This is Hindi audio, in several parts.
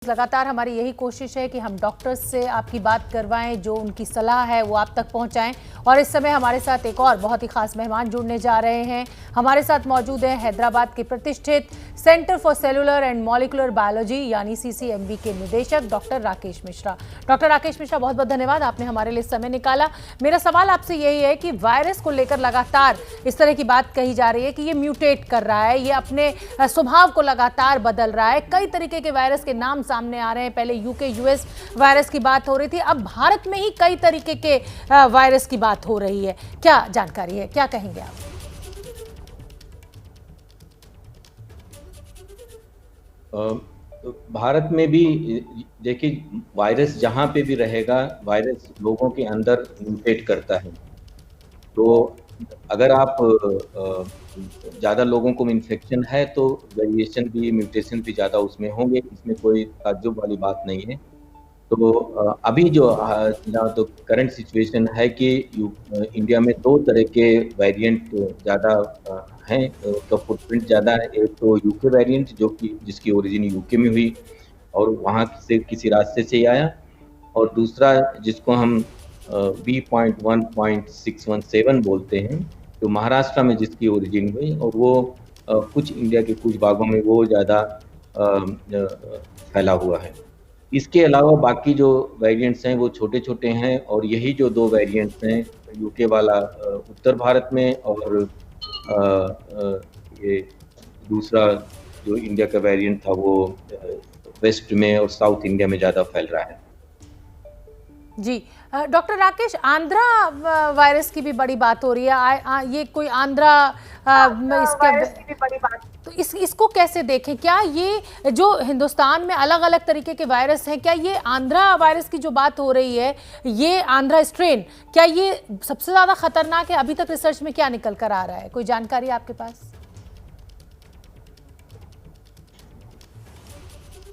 लगातार हमारी यही कोशिश है कि हम डॉक्टर्स से आपकी बात करवाएं, जो उनकी सलाह है वो आप तक पहुंचाएं। और इस समय हमारे साथ एक और बहुत ही खास मेहमान जुड़ने जा रहे हैं। हमारे साथ मौजूद हैं हैदराबाद के प्रतिष्ठित centre for cellular and molecular biology यानी CCMB के निदेशक डॉक्टर राकेश मिश्रा। डॉक्टर राकेश मिश्रा, बहुत बहुत धन्यवाद, आपने हमारे लिए समय निकाला। मेरा सवाल आपसे यही है कि वायरस को लेकर लगातार इस तरह की बात कही जा रही है कि ये म्यूटेट कर रहा है, ये अपने स्वभाव को लगातार बदल रहा है। कई तरीके के वायरस के नाम सामने आ रहे हैं। पहले UK US वायरस की बात हो रही थी, अब भारत में ही कई तरीके के वायरस की बात हो रही है। क्या जानकारी है, क्या कहेंगे आप? तो भारत में भी देखिए, वायरस जहाँ पे भी रहेगा, वायरस लोगों के अंदर म्यूटेट करता है। तो अगर आप ज़्यादा लोगों को इन्फेक्शन है तो वेरिएशन भी, म्यूटेशन भी ज़्यादा उसमें होंगे, इसमें कोई ताज्जुब वाली बात नहीं है। तो अभी जो तो करंट सिचुएशन है कि इंडिया में 2 तरह के वेरिएंट ज़्यादा हैं, तो फुटप्रिंट ज़्यादा है। एक तो यूके वेरिएंट जिसकी ओरिजिन यूके में हुई और वहाँ से किसी रास्ते से ही आया, और दूसरा जिसको हम B.1.617 बोलते हैं, तो महाराष्ट्र में जिसकी ओरिजिन हुई, और वो कुछ इंडिया के कुछ भागों में वो ज़्यादा फैला हुआ है। इसके अलावा बाकी जो वेरिएंट्स हैं वो छोटे-छोटे हैं, और यही जो 2 वेरिएंट्स हैं, यूके वाला उत्तर भारत में, और ये दूसरा जो इंडिया का वेरिएंट था वो वेस्ट में और साउथ इंडिया में ज़्यादा फैल रहा है। जी, डॉक्टर राकेश, आंध्रा वायरस की भी बड़ी बात हो रही है। ये कोई आंध्रा इसका भी बड़ी बात, तो इसको कैसे देखें? क्या ये जो हिंदुस्तान में अलग अलग तरीके के वायरस हैं, क्या ये आंध्रा वायरस की जो बात हो रही है, ये आंध्रा स्ट्रेन, क्या ये सबसे ज्यादा खतरनाक है? अभी तक रिसर्च में क्या निकल कर आ रहा है, कोई जानकारी आपके पास?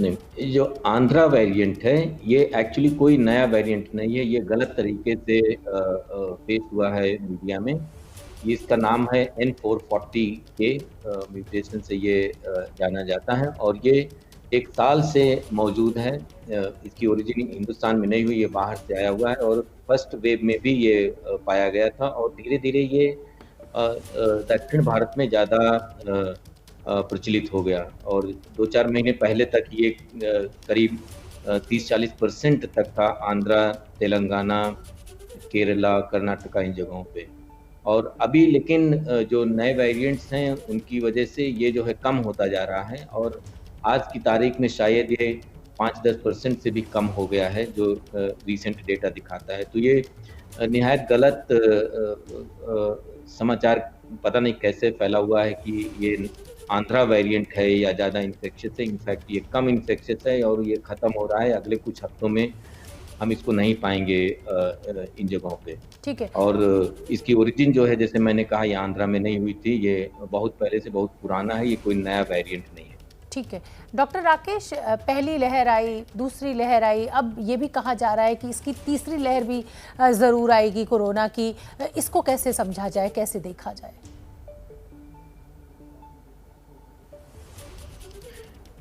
नहीं, ये जो आंध्रा वेरिएंट है ये एक्चुअली कोई नया वेरिएंट नहीं है, ये गलत तरीके से पेश हुआ है मीडिया में। ये इसका नाम है N440 के म्यूटेशन से ये जाना जाता है, और ये 1 साल से मौजूद है। इसकी ओरिजिन हिंदुस्तान में नहीं हुई, ये बाहर से आया हुआ है, और फर्स्ट वेव में भी ये पाया गया था, और धीरे-धीरे ये दक्षिण भारत में ज़्यादा प्रचलित हो गया, और 2-4 महीने पहले तक ये करीब 30-40% तक था आंध्रा, तेलंगाना, केरला, कर्नाटका, इन जगहों पे। और अभी लेकिन जो नए वेरिएंट्स हैं उनकी वजह से ये जो है कम होता जा रहा है, और आज की तारीख में शायद ये 5-10% से भी कम हो गया है, जो रिसेंट डेटा दिखाता है। तो ये निहायत गलत समाचार पता नहीं कैसे फैला हुआ है कि ये आंध्रा वेरिएंट है या ज़्यादा इन्फेक्शियस है। इनफैक्ट ये कम इन्फेक्शियस है और ये ख़त्म हो रहा है। अगले कुछ हफ्तों में हम इसको नहीं पाएंगे इन जगहों पे। ठीक है। और इसकी ओरिजिन जो है, जैसे मैंने कहा, ये आंध्रा में नहीं हुई थी, ये बहुत पहले से बहुत पुराना है, ये कोई नया वेरिएंट नहीं है। ठीक है डॉक्टर राकेश, पहली लहर आई, दूसरी लहर आई, अब ये भी कहा जा रहा है कि इसकी तीसरी लहर भी ज़रूर आएगी कोरोना की। इसको कैसे समझा जाए, कैसे देखा जाए?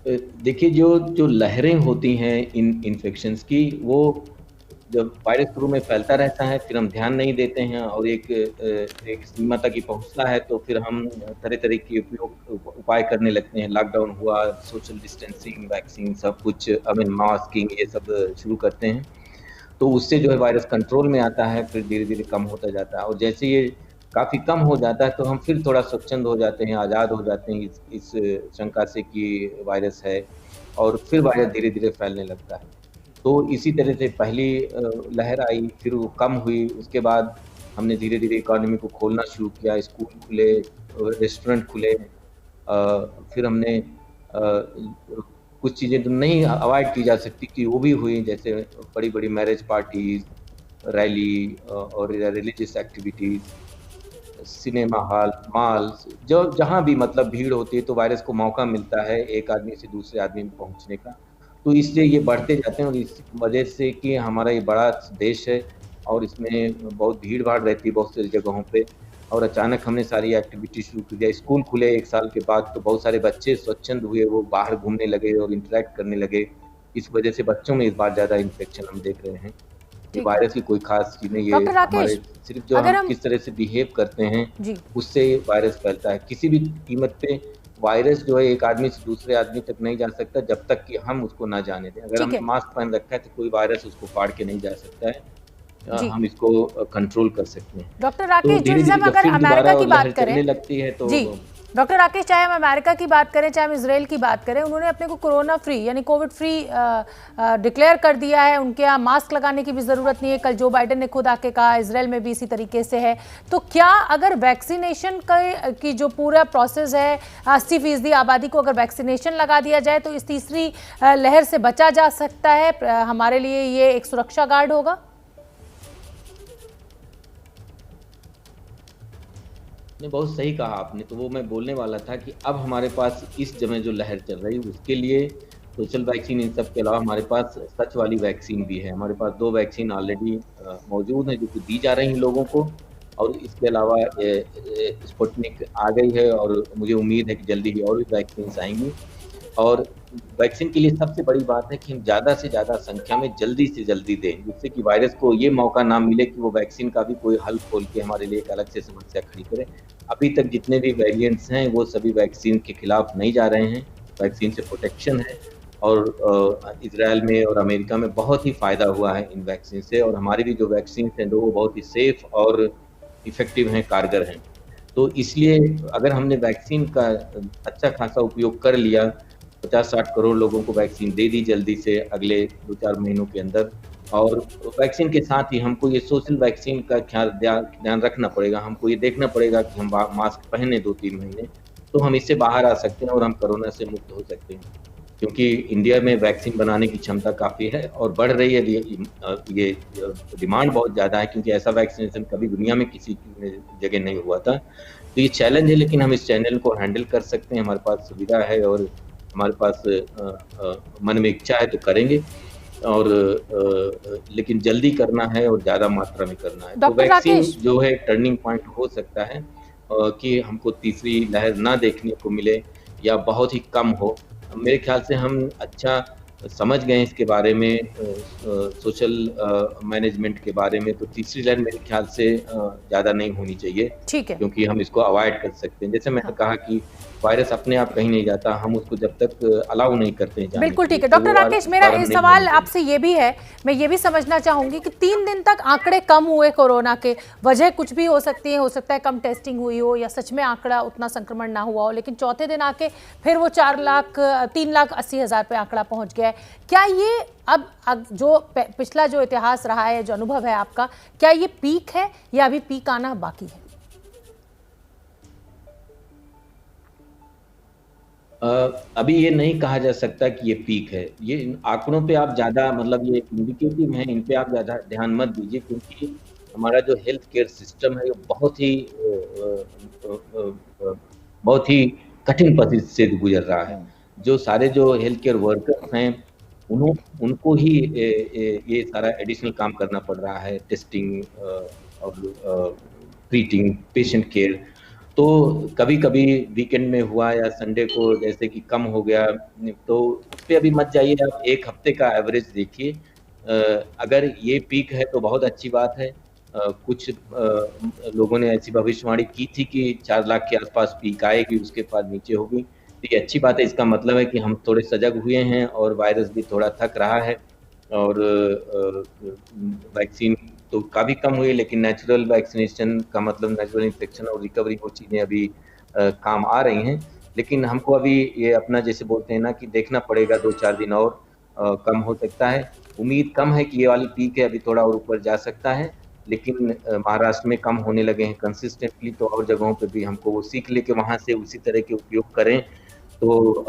देखिए, जो लहरें होती हैं इन इन्फेक्शंस की, वो जब वायरस शुरू में फैलता रहता है, फिर हम ध्यान नहीं देते हैं, और एक सीमा तक ही पहुंचता है, तो फिर हम तरह-तरह के उपाय करने लगते हैं। लॉकडाउन हुआ, सोशल डिस्टेंसिंग, वैक्सीन, सब कुछ, मास्किंग, ये सब शुरू करते हैं। तो उससे जो है वायरस कंट्रोल में आता है, फिर धीरे-धीरे कम होता जाता है, और जैसे ये काफ़ी कम हो जाता है तो हम फिर थोड़ा स्वच्छंद हो जाते हैं, आज़ाद हो जाते हैं इस शंका से कि वायरस है, और फिर वायरस धीरे-धीरे फैलने लगता है। तो इसी तरह से पहली लहर आई, फिर वो कम हुई, उसके बाद हमने धीरे-धीरे इकोनॉमी को खोलना शुरू किया, स्कूल खुले, रेस्टोरेंट खुले, फिर हमने कुछ चीज़ें तो नहीं अवॉइड की जा सकती कि वो भी हुई, जैसे बड़ी-बड़ी मैरिज पार्टीज़, रैली, और religious activities, cinema hall, malls, जो जहाँ भी मतलब भीड़ होती है, तो वायरस को मौका मिलता है एक आदमी से दूसरे आदमी में पहुँचने का। तो इसलिए ये बढ़ते जाते हैं, और इस वजह से कि हमारा ये बड़ा देश है और इसमें बहुत भीड़-भाड़ रहती है बहुत सारी जगहों पे, और अचानक हमने सारी एक्टिविटी शुरू कर दिया। स्कूल खुले 1 साल के बाद, तो बहुत सारे बच्चे स्वच्छंद हुए, वो बाहर घूमने लगे और इंटरैक्ट करने लगे। इस वजह से बच्चों में इस बार ज़्यादा इन्फेक्शन हम देख रहे हैं। ये ठीक है। वायरस की कोई ख़ास चीज़ नहीं, ये डॉक्टर हमारे राकेश, सिर्फ़ जो अगर हम हम किस तरह से बिहेव करते हैं, जी, उससे वायरस फैलता है। किसी भी कीमत पे वायरस जो है एक आदमी से दूसरे आदमी तक नहीं जा सकता जब तक कि हम उसको ना जाने दें। अगर ठीक हमने है। मास्क पहन रखा है तो कोई वायरस उसको फाड़ के नहीं जा सकता है। जी, हम इसको कंट्रोल कर सकते हैं। डॉक्टर तो राकेश, जो जैसे धीरे-धीरे हम जब अगर फिर अमेरिका दोबारा की लहर बात करें, चलने लगती है तो जी, डॉक्टर राकेश, चाहे हम अमेरिका की बात करें, चाहे हम इसराइल की बात करें, उन्होंने अपने को कोरोना फ्री यानी कोविड फ्री डिक्लेयर कर दिया है। उनके यहाँ मास्क लगाने की भी ज़रूरत नहीं है। कल जो बाइडेन ने खुद आके कहा, इसराइल में भी इसी तरीके से है। तो क्या अगर वैक्सीनेशन की जो पूरा प्रोसेस है, 80% आबादी को अगर वैक्सीनेशन लगा दिया जाए तो इस तीसरी लहर से बचा जा सकता है? हमारे लिए ये एक सुरक्षा गार्ड होगा? नहीं, बहुत सही कहा आपने, तो वो मैं बोलने वाला था कि अब हमारे पास इस समय जो लहर चल रही है, उसके लिए सोशल वैक्सीन इन सब के अलावा हमारे पास सच वाली वैक्सीन भी है। हमारे पास 2 वैक्सीन ऑलरेडी मौजूद हैं, जो कि दी जा रही हैं लोगों को और इसके अलावा स्पुतनिक आ गई है और मुझे उम्मीद है कि जल्दी ही और भी वैक्सीन्स आएँगी। और वैक्सीन के लिए सबसे बड़ी बात है कि हम ज़्यादा से ज़्यादा संख्या में जल्दी से जल्दी दें, जिससे कि वायरस को ये मौका ना मिले कि वो वैक्सीन का भी कोई हल खोल के हमारे लिए एक अलग से समस्या खड़ी करे। अभी तक जितने भी वेरिएंट्स हैं, वो सभी वैक्सीन के खिलाफ नहीं जा रहे हैं, वैक्सीन से प्रोटेक्शन है और इज़राइल में और अमेरिका में बहुत ही फ़ायदा हुआ है इन वैक्सीन से और हमारी भी जो वैक्सीन्स हैं, वो बहुत ही सेफ़ और इफ़ेक्टिव हैं, कारगर हैं। तो इसलिए अगर हमने वैक्सीन का अच्छा खासा उपयोग कर लिया 50-60 करोड़ लोगों को वैक्सीन दे दी जल्दी से अगले 2-4 महीनों के अंदर और वैक्सीन के साथ ही हमको ये सोशल वैक्सीन का ख्याल ध्यान रखना पड़ेगा। हमको ये देखना पड़ेगा कि हम मास्क पहने 2-3 महीने, तो हम इससे बाहर आ सकते हैं और हम कोरोना से मुक्त हो सकते हैं। क्योंकि इंडिया में वैक्सीन बनाने की क्षमता काफ़ी है और बढ़ रही है ये डिमांड बहुत ज़्यादा है क्योंकि ऐसा वैक्सीनेशन कभी दुनिया में किसी जगह नहीं हुआ था। तो ये चैलेंज है लेकिन हम इस चैलेंज को हैंडल कर सकते हैं, हमारे पास सुविधा है और हमारे पास मन में इच्छा है तो करेंगे और लेकिन जल्दी करना है और ज़्यादा मात्रा में करना है। तो डॉक्टर वैक्सीन राकेश, जो है टर्निंग पॉइंट हो सकता है कि हमको तीसरी लहर ना देखने को मिले या बहुत ही कम हो। मेरे ख्याल से हम अच्छा समझ गए इसके बारे में सोशल मैनेजमेंट के बारे में, तो तीसरी लहर मेरे ख्याल से ज़्यादा नहीं होनी चाहिए, ठीक है। क्योंकि हम इसको अवॉइड कर सकते हैं। जैसे मैंने हाँ, कहा कि वायरस अपने आप कहीं नहीं जाता, हम उसको जब तक अलाउ नहीं करते हैं जाने बिल्कुल के लिए, ठीक है। तो डॉक्टर राकेश, इस मेरा बार हम इस नहीं सवाल होने देंगे। आपसे ये भी है, मैं ये भी समझना चाहूंगी कि 3 दिन तक आंकड़े कम हुए कोरोना के, वजह कुछ भी हो सकती है। हो सकता है कम टेस्टिंग हुई हो या सच में आंकड़ा उतना संक्रमण ना हुआ हो, लेकिन चौथे दिन आके फिर वो 3,80,000 पे आंकड़ा पहुंच गया है। क्या ये अब जो पिछला जो इतिहास रहा है, जो अनुभव है आपका, क्या ये पीक है या अभी पीक आना बाकी है? अभी ये नहीं कहा जा सकता कि ये पीक है। ये इन आंकड़ों पे आप ज़्यादा मतलब ये इंडिकेटिव हैं, इन पे आप ज़्यादा ध्यान मत दीजिए क्योंकि हमारा जो हेल्थ केयर सिस्टम है, वो बहुत ही कठिन परिस्थिति से गुज़र रहा है। जो सारे जो हेल्थ केयर वर्कर्स हैं, उनको ही ये सारा एडिशनल काम करना पड़ रहा है, टेस्टिंग और ट्रीटिंग, पेशेंट केयर। तो कभी-कभी वीकेंड में हुआ या संडे को जैसे कि कम हो गया, तो उस पे अभी मत जाइए, आप 1 हफ्ते का एवरेज देखिए। अगर ये पीक है तो बहुत अच्छी बात है। कुछ लोगों ने ऐसी भविष्यवाणी की थी कि 4 लाख के आस-पास पीक आएगी, उसके बाद नीचे होगी। तो ये अच्छी बात है, इसका मतलब है कि हम थोड़े सजग हुए हैं और वायरस भी थोड़ा थक रहा है और वैक्सीन तो काफ़ी कम हुई, लेकिन नेचुरल वैक्सीनेशन का मतलब नेचुरल इन्फेक्शन और रिकवरी वो चीज़ें अभी काम आ रही हैं। लेकिन हमको अभी ये अपना जैसे बोलते हैं ना कि देखना पड़ेगा 2-4 दिन और कम हो सकता है। उम्मीद कम है कि ये वाली पीक है, अभी थोड़ा और ऊपर जा सकता है। लेकिन महाराष्ट्र में कम होने लगे हैं कंसिस्टेंटली, तो और जगहों पे भी हमको वो सीख लेके वहाँ से उसी तरह के उपयोग करें, तो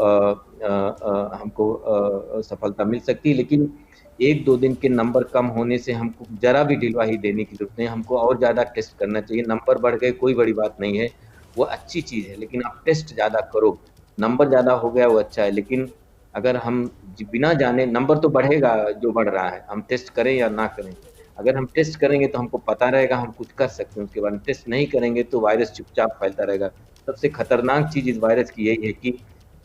हमको सफलता मिल सकती है। लेकिन 1-2 दिन के नंबर कम होने से हमको ज़रा भी ढिलवाही देने की ज़रूरत नहीं है, हमको और ज़्यादा टेस्ट करना चाहिए। नंबर बढ़ गए कोई बड़ी बात नहीं है, वो अच्छी चीज़ है, लेकिन आप टेस्ट ज़्यादा करो। नंबर ज़्यादा हो गया वो अच्छा है, लेकिन अगर हम बिना जाने नंबर तो बढ़ेगा जो बढ़ रहा है, हम टेस्ट करें या ना करें। अगर हम टेस्ट करेंगे तो हमको पता रहेगा हम कुछ कर सकते हैं उसके बारे में, टेस्ट नहीं करेंगे तो वायरस चुपचाप फैलता रहेगा। सबसे खतरनाक चीज़ इस वायरस की यही है कि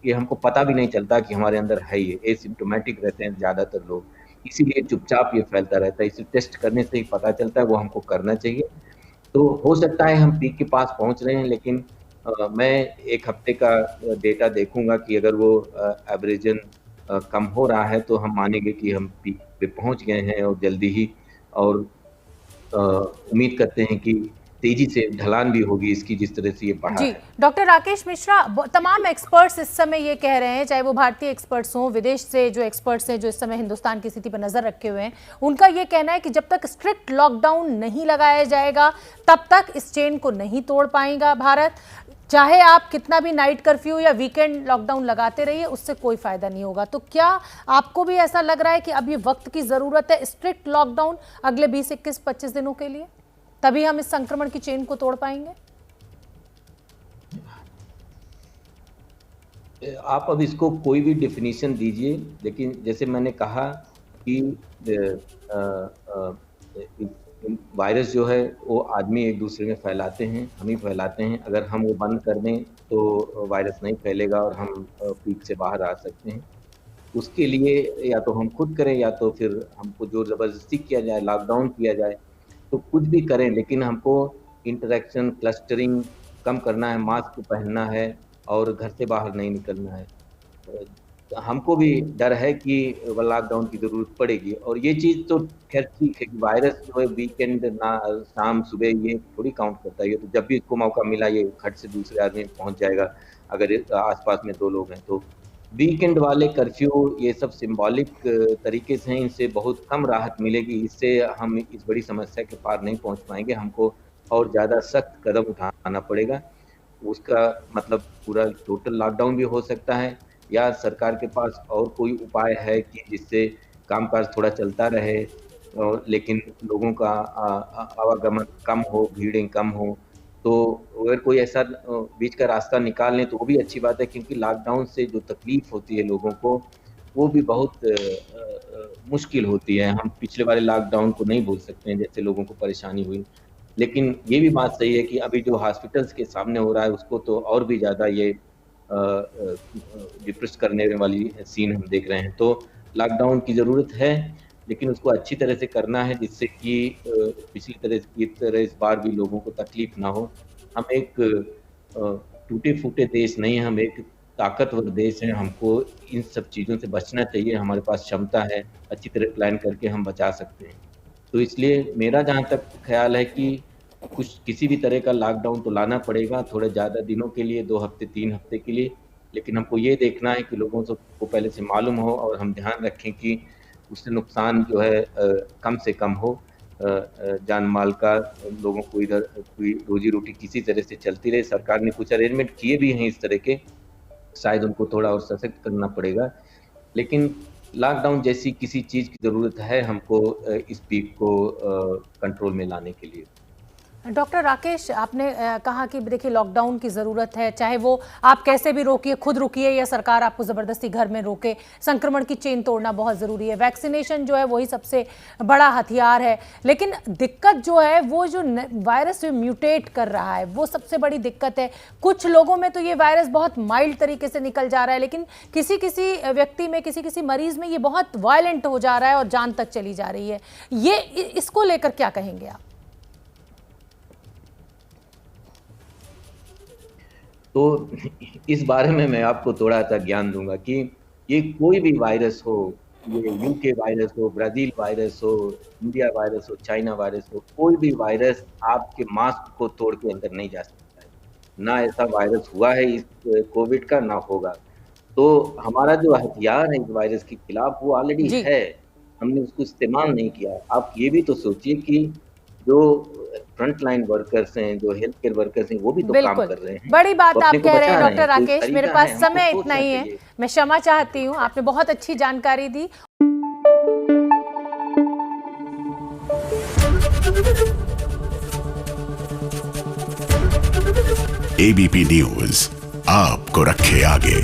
ये हमको पता भी नहीं चलता कि हमारे अंदर है, ये एसिम्प्टोमेटिक रहते हैं ज़्यादातर लोग, इसीलिए चुपचाप ये फैलता रहता है। इसे टेस्ट करने से ही पता चलता है, वो हमको करना चाहिए। तो हो सकता है हम पीक के पास पहुँच रहे हैं, लेकिन मैं 1 हफ्ते का डेटा देखूँगा कि अगर वो एवरेजन कम हो रहा है, तो हम मानेंगे कि हम पीक पे पहुँच गए हैं और जल्दी ही, और उम्मीद करते हैं कि तेज़ी से ढलान भी होगी इसकी, जिस तरह से ये बढ़ा जी, है। डॉक्टर राकेश मिश्रा, तमाम एक्सपर्ट्स इस समय ये कह रहे हैं, चाहे वो भारतीय एक्सपर्ट्स हों, विदेश से जो एक्सपर्ट्स हैं जो इस समय हिंदुस्तान की स्थिति पर नजर रखे हुए हैं, उनका ये कहना है कि जब तक स्ट्रिक्ट लॉकडाउन नहीं लगाया जाएगा तब तक इस चेन को नहीं तोड़ पाएगा भारत। चाहे आप कितना भी नाइट कर्फ्यू या वीकेंड लॉकडाउन लगाते रहिए, उससे कोई फायदा नहीं होगा। तो क्या आपको भी ऐसा लग रहा है कि अब ये वक्त की जरूरत है, स्ट्रिक्ट लॉकडाउन अगले 20, 21, 25 दिनों के लिए, तभी हम इस संक्रमण की चेन को तोड़ पाएंगे? आप अब इसको कोई भी डेफिनेशन दीजिए, लेकिन जैसे मैंने कहा कि अ, अ, वायरस जो है वो आदमी एक दूसरे में फैलाते हैं, हम ही फैलाते हैं। अगर हम वो बंद कर दें तो वायरस नहीं फैलेगा और हम पीक से बाहर आ सकते हैं। उसके लिए या तो हम खुद करें, या तो फिर हमको ज़ोर ज़बरदस्ती किया जाए, लॉकडाउन किया जाए, तो कुछ भी करें, लेकिन हमको इंटरैक्शन, क्लस्टरिंग कम करना है, मास्क पहनना है और घर से बाहर नहीं निकलना है। हमको भी डर है कि लॉकडाउन की ज़रूरत पड़ेगी, और ये चीज़ तो ख़ैर ठीक है कि वायरस जो है वीकेंड ना शाम, सुबह ये थोड़ी काउंट करता है। ये तो जब भी इसको मौका मिला ये खट से दूसरे आदमी पे पहुँच जाएगा, अगर आस-पास में 2 लोग हैं तो। वीकेंड वाले कर्फ्यू ये सब सिंबॉलिक तरीके से हैं, इनसे बहुत कम राहत मिलेगी, इससे हम इस बड़ी समस्या के पार नहीं पहुँच पाएँगे, हमको और ज़्यादा सख्त कदम उठाना पड़ेगा। उसका मतलब पूरा टोटल लॉकडाउन भी हो सकता है, या सरकार के पास और कोई उपाय है कि जिससे कामकाज थोड़ा चलता रहे, लेकिन लोगों का आवागमन कम हो, भीड़ें कम हो। तो अगर कोई ऐसा बीच का रास्ता निकाल लें तो वो भी अच्छी बात है, क्योंकि लॉकडाउन से जो तकलीफ़ होती है लोगों को, वो भी बहुत मुश्किल होती है। हम पिछले वाले लॉकडाउन को नहीं भूल सकते हैं, जैसे लोगों को परेशानी हुई। लेकिन ये भी बात सही है कि अभी जो हॉस्पिटल्स के सामने हो रहा है, उसको तो और भी ज़्यादा ये डिप्रेस करने वाली सीन हम देख रहे हैं। तो लॉकडाउन की ज़रूरत है, लेकिन उसको अच्छी तरह से करना है, जिससे कि पिछली तरह की तरह इस बार भी लोगों को तकलीफ ना हो। हम एक टूटे-फूटे देश नहीं हैं, हम एक ताकतवर देश हैं, हमको इन सब चीज़ों से बचना चाहिए, हमारे पास क्षमता है, अच्छी तरह प्लान करके हम बचा सकते हैं। तो इसलिए मेरा जहाँ तक ख़्याल है कि कुछ किसी भी तरह का लॉकडाउन तो लाना पड़ेगा, थोड़े ज़्यादा दिनों के लिए, 2 हफ़्ते, 3 हफ़्ते के लिए, लेकिन हमको ये देखना है कि लोगों को पहले से मालूम हो, और हम ध्यान रखें कि उससे नुकसान जो है कम से कम हो। जान-माल का, लोगों को इधर कोई रोज़ी-रोटी किसी तरह से चलती रहे। सरकार ने कुछ अरेंजमेंट किए भी हैं इस तरह के, शायद उनको थोड़ा और सशक्त करना पड़ेगा। लेकिन लॉकडाउन जैसी किसी चीज़ की ज़रूरत है हमको इस पीक को कंट्रोल में लाने के लिए। डॉक्टर राकेश, आपने कहा कि देखिए लॉकडाउन की ज़रूरत है, चाहे वो आप कैसे भी रोकिए, खुद रुकिए या सरकार आपको ज़बरदस्ती घर में रोके, संक्रमण की चेन तोड़ना बहुत ज़रूरी है। वैक्सीनेशन जो है वही सबसे बड़ा हथियार है, लेकिन दिक्कत जो है वो जो वायरस जो म्यूटेट कर रहा है वो सबसे बड़ी दिक्कत है। कुछ लोगों में तो ये वायरस बहुत माइल्ड तरीके से निकल जा रहा है, लेकिन किसी किसी व्यक्ति में, किसी किसी मरीज़ में ये बहुत वायलेंट हो जा रहा है और जान तक चली जा रही है। ये इसको लेकर क्या कहेंगे आप? तो इस बारे में मैं आपको थोड़ा-सा ज्ञान दूँगा कि ये कोई भी वायरस हो, ये यूके वायरस हो, ब्राज़ील वायरस हो, इंडिया वायरस हो, चाइना वायरस हो, कोई भी वायरस आपके मास्क को तोड़ के अंदर नहीं जा सकता है। ना ऐसा वायरस हुआ है इस कोविड का, ना होगा। तो हमारा जो हथियार है इस वायरस के खिलाफ वो ऑलरेडी जी, है, हमने उसको इस्तेमाल नहीं किया। आप ये भी तो सोचिए कि जो फ्रंट लाइन वर्कर्स हैं, जो हेल्थ केयर वर्कर्स हैं, वो भी तो काम बिल्कुल। कर रहे हैं, बड़ी बात वो आप अपने को कह रहे बचा हैं रहे हैं। डॉक्टर तो राकेश, मेरे तरीका पास है, हमको समय इतना सोचना ही है। चाहिए। मैं क्षमा चाहती हूँ, आपने बहुत अच्छी जानकारी दी। एबीपी न्यूज आपको रखे आगे।